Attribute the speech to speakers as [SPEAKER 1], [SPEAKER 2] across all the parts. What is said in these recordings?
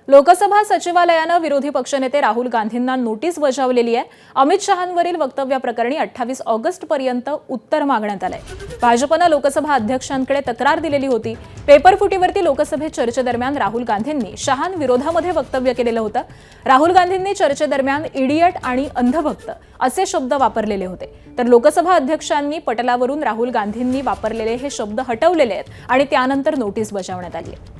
[SPEAKER 1] लोकसभा सचिवालयानं विरोधी पक्षनेते राहुल गांधींना नोटीस बजावलेली आहे। अमित शहांवरील वक्तव्याप्रकरणी 28 ऑगस्टपर्यंत उत्तर मागण्यात आलंय। भाजपनं लोकसभा अध्यक्षांकडे तक्रार दिलेली होती। पेपरफुटीवरती लोकसभेत चर्चेदरम्यान राहुल गांधींनी शहांविरोधामध्ये वक्तव्य केलेलं होतं। राहुल गांधींनी चर्चेदरम्यान इडियट आणि अंधभक्त असे शब्द वापरलेले होते, तर लोकसभा अध्यक्षांनी पटलावरून राहुल गांधींनी वापरलेले हे शब्द हटवलेले आहेत आणि त्यानंतर नोटीस बजावण्यात आली आहे।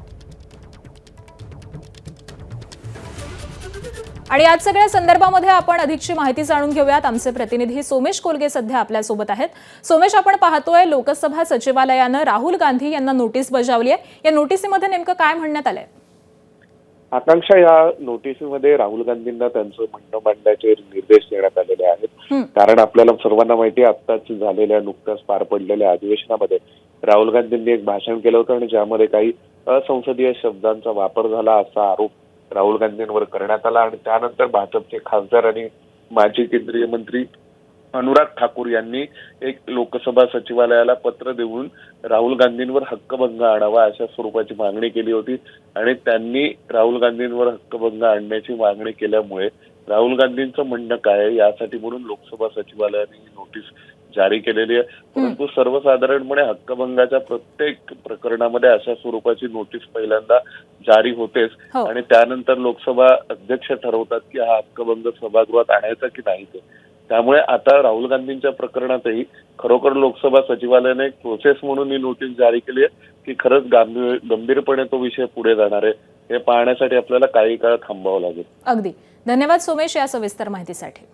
[SPEAKER 1] आणि आज सगळ्या संदर्भामध्ये आपण अधिकची माहिती जाणून घेऊयात। आमचे प्रतिनिधी सोमेश कोलगे सध्या आपल्या सोबत आहेत। सोमेश, आपण पाहतोय लोकसभा सचिवालयानं राहुल गांधी यांना नोटीस बजावली आहे। या नोटीसीमध्ये नेमकं काय म्हणण्यात आलंय?
[SPEAKER 2] आकांक्षा, या नोटीसीमध्ये राहुल गांधींना त्यांचं म्हणणं मांडण्याचे निर्देश देण्यात आलेले आहेत। कारण आपल्याला सर्वांना माहिती आहे, आत्ताच झालेल्या नुकत्याच पार पडलेल्या अधिवेशनामध्ये राहुल गांधींनी एक भाषण केलं होतं आणि ज्यामध्ये काही असंसदीय शब्दांचा वापर झाला असा आरोप राहुल गांधींवर करण्यात आला। आणि त्यानंतर भाजपचे खासदार आणि माजी केंद्रीय मंत्री अनुराग ठाकूर यांनी एक लोकसभा सचिवालयाला पत्र देऊन राहुल गांधींवर हक्कभंग आणावा अशा स्वरूपाची मागणी केली होती। आणि त्यांनी राहुल गांधींवर हक्कभंग आणण्याची मागणी केल्यामुळे राहुल गांधींचं म्हणणं काय आहे यासाठी म्हणून लोकसभा सचिवालयाने ही नोटीस जारी केलेली आहे। परंतु सर्वसाधारणपणे हक्कभंगाच्या प्रत्येक प्रकरणामध्ये अशा स्वरूपाची नोटीस पहिल्यांदा जारी होतेच आणि त्यानंतर लोकसभा अध्यक्ष ठरवतात की हा हक्कभंग सभागृहात आणायचा की नाही ते। त्यामुळे आता राहुल गांधींच्या प्रकरणातही खरोखर लोकसभा सचिवालयाने एक प्रोसेस म्हणून ही नोटीस जारी केली आहे की खरंच गंभीरपणे तो विषय पुढे जाणार आहे हे पाहण्यासाठी आपल्याला काही काळ थांबावं लागेल।
[SPEAKER 1] अगदी धन्यवाद सोमेश या सविस्तर माहितीसाठी।